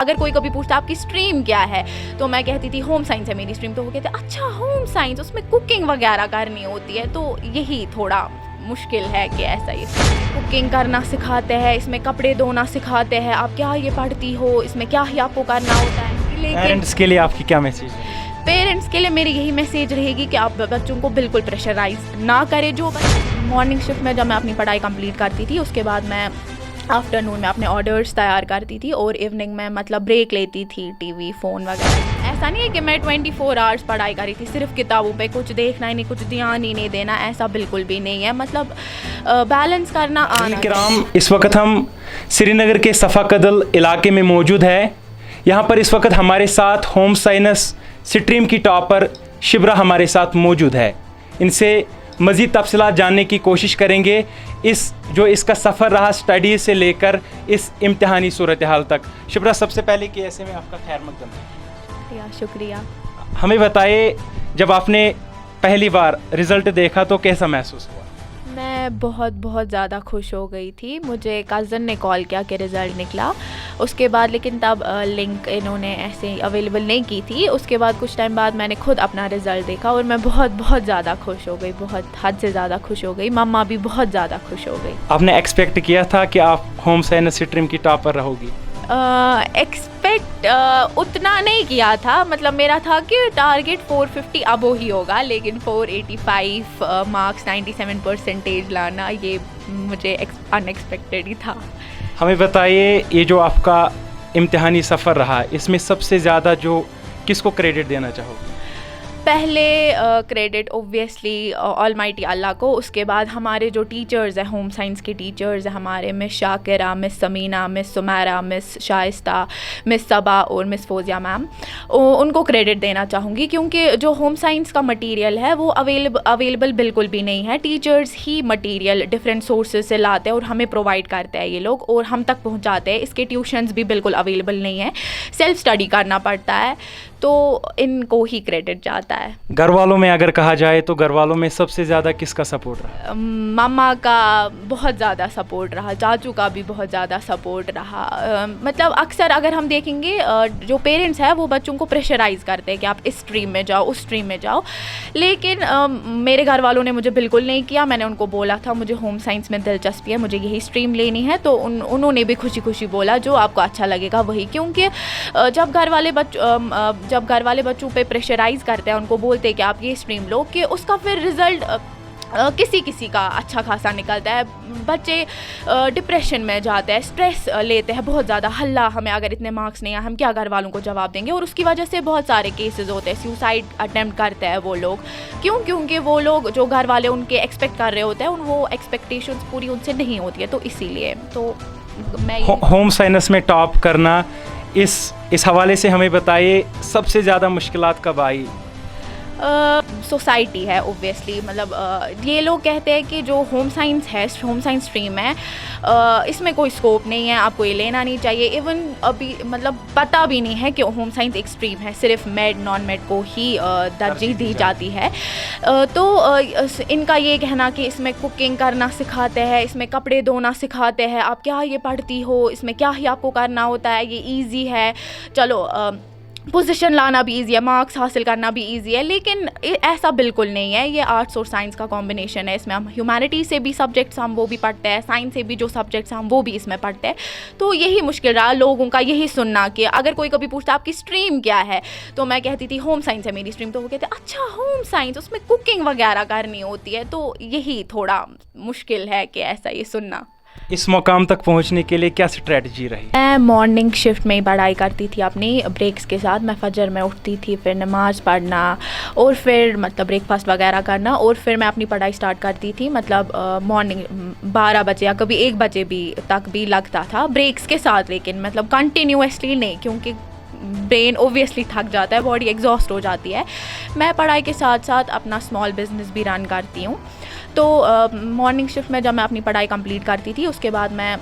अगर कोई कभी पूछता आपकी स्ट्रीम क्या है तो मैं कहती थी होम साइंस है मेरी स्ट्रीम। तो वो कहते अच्छा होम साइंस, उसमें कुकिंग वगैरह करनी होती है। तो यही थोड़ा मुश्किल है कि ऐसा ही कुकिंग करना सिखाते हैं, इसमें कपड़े धोना सिखाते हैं, आप क्या ये पढ़ती हो, इसमें क्या ही आपको करना होता है। लेकिन पेरेंट्स के लिए आपकी क्या मैसेज है? पेरेंट्स के लिए मेरी यही मैसेज रहेगी कि आप बच्चों को बिल्कुल प्रेशराइज ना करें। जो मॉर्निंग शिफ्ट में जब मैं अपनी पढ़ाई कंप्लीट करती थी उसके बाद मैं आफ्टरनून में अपने ऑर्डर्स तैयार करती थी और इवनिंग में मतलब ब्रेक लेती थी टीवी फ़ोन वगैरह। ऐसा नहीं है कि मैं 24 आवर्स पढ़ाई करी थी, सिर्फ किताबों पे कुछ देखना ही नहीं, कुछ ध्यान ही नहीं देना, ऐसा बिल्कुल भी नहीं है। मतलब बैलेंस करना आना चाहिए। इस वक्त हम श्रीनगर के सफ़ा कदल इलाके में मौजूद है। यहाँ पर इस वक्त हमारे साथ होम साइंस स्ट्रीम की टॉपर शिब्रा हमारे साथ मौजूद है। इनसे मज़ीद तफसीलात जानने की कोशिश करेंगे, इसका सफ़र रहा स्टडी से लेकर इस इम्तिहानी सूरत हाल तक। शिब्रा, सबसे पहले कि ऐसे में आपका खैर मकदम है। शुक्रिया। हमें बताइए, जब आपने पहली बार रिज़ल्ट देखा तो कैसा महसूस हुआ? मैं बहुत ज़्यादा खुश हो गई थी। मुझे कज़न ने कॉल किया कि रिज़ल्ट निकला, उसके बाद लेकिन तब लिंक इन्होंने ऐसे अवेलेबल नहीं की थी। उसके बाद कुछ टाइम बाद मैंने खुद अपना रिज़ल्ट देखा और मैं बहुत ज़्यादा खुश हो गई, बहुत हद से ज़्यादा खुश हो गई। मम्मा भी बहुत ज़्यादा खुश हो गई। आपने एक्सपेक्ट किया था कि आप होम साइंस स्ट्रीम की टॉपर रहोगी? एक्सपेक्ट उतना नहीं किया था, मतलब मेरा था कि टारगेट 450 अब ही होगा, लेकिन 485 मार्क्स 97% लाना ये मुझे अनएक्सपेक्टेड ही था। हमें बताइए, ये जो आपका इम्तिहानी सफ़र रहा, इसमें सबसे ज़्यादा जो किसको क्रेडिट देना चाहोगे? पहले क्रेडिट ओब्वियसली ऑलमाइटी अल्लाह को। उसके बाद हमारे जो टीचर्स हैं, होम साइंस के टीचर्स हैं हमारे, miss Shakira, miss Sameena, miss Sumaira, miss Shaista, miss Saba और मिस फोजिया मैम, उनको क्रेडिट देना चाहूँगी। क्योंकि जो होम साइंस का मटेरियल है वो अवेलेबल बिल्कुल भी नहीं है। टीचर्स ही मटेरियल डिफरेंट सोर्सेज से लाते हैं और हमें प्रोवाइड करते हैं ये लोग, और हम तक पहुँचाते हैं। इसके ट्यूशन्स भी बिल्कुल अवेलेबल नहीं है, सेल्फ स्टडी करना पड़ता है, तो इनको ही क्रेडिट जाता है। घर वालों में अगर कहा जाए तो घर वालों में सबसे ज़्यादा किसका सपोर्ट रहा? मामा का बहुत ज़्यादा सपोर्ट रहा, चाचू का भी बहुत ज़्यादा सपोर्ट रहा। मतलब अक्सर अगर हम देखेंगे जो पेरेंट्स हैं वो बच्चों को प्रेशराइज़ करते हैं कि आप इस स्ट्रीम में जाओ, उस स्ट्रीम में जाओ, लेकिन मेरे घर वालों ने मुझे बिल्कुल नहीं किया। मैंने उनको बोला था मुझे होम साइंस में दिलचस्पी है, मुझे यही स्ट्रीम लेनी है, तो उन्होंने भी खुशी खुशी बोला जो आपको अच्छा लगेगा वही। क्योंकि जब घर वाले बच्चों पे प्रेशराइज़ करते हैं, उनको बोलते हैं कि आप ये स्ट्रीम लो, कि उसका फिर रिज़ल्ट किसी का अच्छा खासा निकलता है। बच्चे डिप्रेशन में जाते हैं, स्ट्रेस लेते हैं बहुत ज़्यादा, हल्ला हमें अगर इतने मार्क्स नहीं आए हम क्या घर वालों को जवाब देंगे, और उसकी वजह से बहुत सारे केसेस होते हैं, सुसाइड अटेम्प्ट करते हैं वो लोग। क्योंकि वो लोग जो घर वाले उनके एक्सपेक्ट कर रहे होते हैं वो एक्सपेक्टेशंस पूरी उनसे नहीं होती है, तो इसीलिए तो मैं होम साइंस में टॉप करना, इस हवाले से हमें बताइए सबसे ज़्यादा मुश्किलात कब आई? सोसाइटी है ओब्वियसली। मतलब ये लोग कहते हैं कि जो होम साइंस है, होम साइंस स्ट्रीम है, इसमें कोई स्कोप नहीं है, आपको ये लेना नहीं चाहिए। इवन अभी मतलब पता भी नहीं है कि होम साइंस एक स्ट्रीम है, सिर्फ मेड नॉन मेड को ही तरजीह दी जाती है। तो इनका ये कहना कि इसमें कुकिंग करना सिखाते हैं, इसमें कपड़े धोना सिखाते हैं, आप क्या ये पढ़ती हो, इसमें क्या ही आपको करना होता है, ये ईजी है, चलो पोजीशन लाना भी ईजी है, मार्क्स हासिल करना भी ईजी है, लेकिन ऐसा बिल्कुल नहीं है। ये आर्ट्स और साइंस का कॉम्बिनेशन है। इसमें हम ह्यूमैनिटी से भी सब्जेक्ट्स हम वो भी पढ़ते हैं, साइंस से भी जो सब्जेक्ट्स हम वो भी इसमें पढ़ते हैं। तो यही मुश्किल रहा लोगों का, यही सुनना कि अगर कोई कभी पूछता आपकी स्ट्रीम क्या है तो मैं कहती थी होम साइंस है मेरी स्ट्रीम। तो वो कहते अच्छा होम साइंस, उसमें कुकिंग वगैरह करनी होती है। तो यही थोड़ा मुश्किल है कि ऐसा ये सुनना। इस मुकाम तक पहुंचने के लिए क्या स्ट्रेटजी रही? मैं मॉर्निंग शिफ्ट में ही पढ़ाई करती थी अपनी ब्रेक्स के साथ। मैं फजर में उठती थी, फिर नमाज़ पढ़ना और फिर मतलब ब्रेकफास्ट वगैरह करना, और फिर मैं अपनी पढ़ाई स्टार्ट करती थी। मतलब मॉर्निंग 12 बजे या कभी 1 बजे भी तक भी लगता था ब्रेक्स के साथ, लेकिन मतलब कंटिन्यूसली नहीं, क्योंकि ब्रेन ओब्वियसली थक जाता है, बॉडी एग्जॉस्ट हो जाती है। मैं पढ़ाई के साथ साथ अपना स्मॉल बिजनेस भी रन करती हूँ। तो मॉर्निंग शिफ्ट में जब मैं अपनी पढ़ाई कंप्लीट करती थी उसके बाद मैं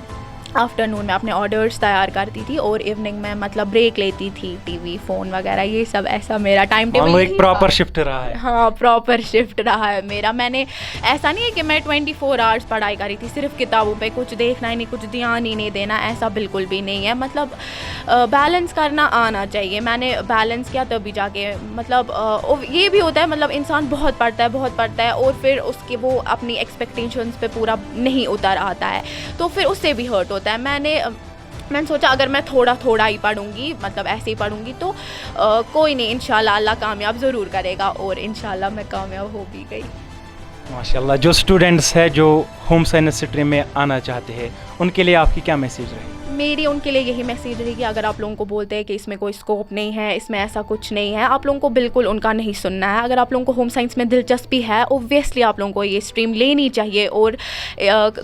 आफ्टरनून में अपने ऑर्डर्स तैयार करती थी और इवनिंग में मतलब ब्रेक लेती थी, टीवी फ़ोन वगैरह ये सब, ऐसा मेरा टाइम टेबल एक प्रॉपर शिफ्ट रहा है। हाँ, प्रॉपर शिफ्ट रहा है मेरा। मैंने ऐसा नहीं है कि मैं 24 आवर्स पढ़ाई करी थी, सिर्फ किताबों पे, कुछ देखना ही नहीं, कुछ ध्यान ही नहीं देना, ऐसा बिल्कुल भी नहीं है। मतलब बैलेंस करना आना चाहिए। मैंने बैलेंस किया तभी जाके मतलब ये भी होता है, मतलब इंसान बहुत पढ़ता है और फिर उसके वो अपनी एक्सपेक्टेशंस पे पूरा नहीं उतर आता है, तो फिर उससे भी हर्ट होता है। मैंने सोचा अगर मैं थोड़ा ही पढ़ूंगी, मतलब ऐसे ही पढ़ूंगी, तो कोई नहीं, इंशाल्लाह अल्लाह कामयाब ज़रूर करेगा, और इंशाल्लाह मैं कामयाब हो भी गई। माशाल्लाह। जो स्टूडेंट्स हैं जो होम साइंस स्ट्रीम में आना चाहते हैं, उनके लिए आपकी क्या मैसेज रहे? मेरी उनके लिए यही मैसेज रहेगी, अगर आप लोगों को बोलते हैं कि इसमें कोई स्कोप नहीं है, इसमें ऐसा कुछ नहीं है, आप लोगों को बिल्कुल उनका नहीं सुनना है। अगर आप लोगों को होम साइंस में दिलचस्पी है, ओब्वियसली आप लोगों को ये स्ट्रीम लेनी चाहिए और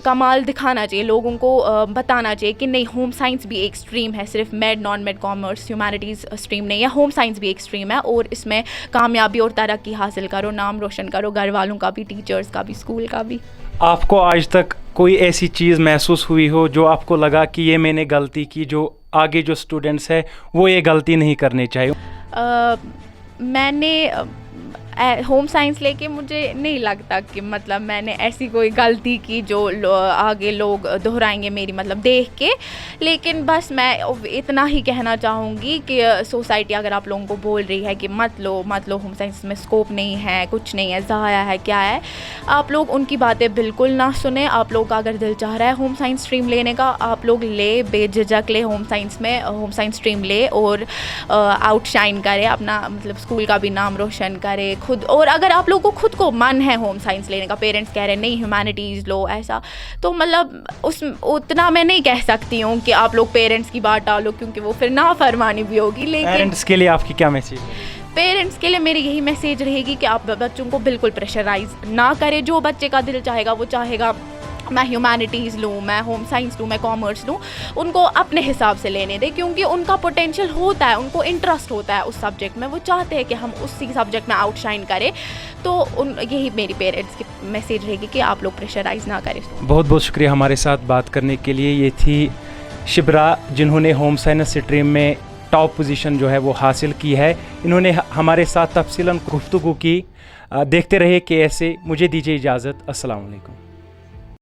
कमाल दिखाना चाहिए, लोगों को बताना चाहिए कि नहीं, होम साइंस भी एक स्ट्रीम है, सिर्फ made, non made, commerce, humanities stream नहीं है, होम साइंस भी एक स्ट्रीम है, और इसमें कामयाबी और तरक्की हासिल करो, नाम रोशन करो, घर वालों का भी, टीचर्स का भी, स्कूल का भी। आपको आज तक कोई ऐसी चीज़ महसूस हुई हो जो आपको लगा कि ये मैंने गलती की, जो आगे जो स्टूडेंट्स हैं वो ये गलती नहीं करनी चाहिए? मैंने होम साइंस लेके मुझे नहीं लगता कि मतलब मैंने ऐसी कोई गलती की जो आगे लोग दोहराएंगे मेरी, मतलब देख के। लेकिन बस मैं इतना ही कहना चाहूँगी कि सोसाइटी अगर आप लोगों को बोल रही है कि मत लो होम साइंस में स्कोप नहीं है, कुछ नहीं है, ज़ाया है, क्या है, आप लोग उनकी बातें बिल्कुल ना सुने। आप लोग का अगर दिल चाह रहा है होम साइंस स्ट्रीम लेने का, आप लोग ले, बेझिझक ले, होम साइंस स्ट्रीम ले और आउटशाइन करे, अपना मतलब स्कूल का भी नाम रोशन करे खुद। और अगर आप लोगों को खुद को मन है होम साइंस लेने का, पेरेंट्स कह रहे हैं नहीं ह्यूमैनिटीज़ लो, ऐसा, तो मतलब उतना मैं नहीं कह सकती हूँ कि आप लोग पेरेंट्स की बात डालो, क्योंकि वो फिर नाफरमानी भी होगी। लेकिन पेरेंट्स के लिए आपकी क्या मैसेज है? पेरेंट्स के लिए मेरी यही मैसेज रहेगी कि आप बच्चों को बिल्कुल प्रेशराइज ना करें। जो बच्चे का दिल चाहेगा, वो चाहेगा मैं ह्यूमैनिटीज़ लूँ, मैं होम साइंस लूँ, मैं कॉमर्स लूँ, उनको अपने हिसाब से लेने दें, क्योंकि उनका पोटेंशियल होता है, उनको इंटरेस्ट होता है उस सब्जेक्ट में, वो चाहते हैं कि हम उसी सब्जेक्ट में आउटशाइन करें। तो यही मेरी पेरेंट्स की मैसेज रहेगी कि आप लोग प्रेशराइज़ ना करें। बहुत बहुत शुक्रिया हमारे साथ बात करने के लिए। ये थी शिब्रा, जिन्होंने होम साइंस स्ट्रीम में टॉप पोजीशन जो है वो हासिल की है। इन्होंने हमारे साथ तफसीलन गुफ्तगू की। देखते रहे कि ऐसे। मुझे दीजिए इजाज़त। अस्सलाम वालेकुम।